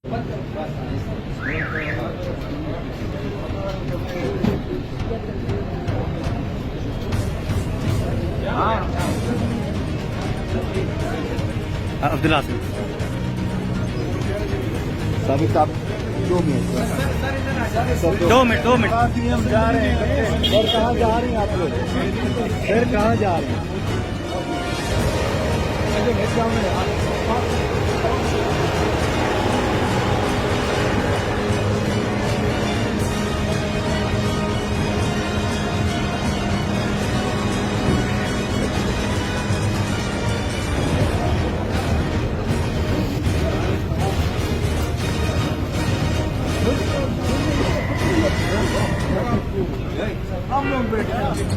अब्दुल हासिम साबित साहब 2 minute 2 minute 2 minute हम जा रहे हैं और कहाँ जा रहे हैं आप लोग फिर कहाँ जा रहे हैं हम लोग बैठे हैं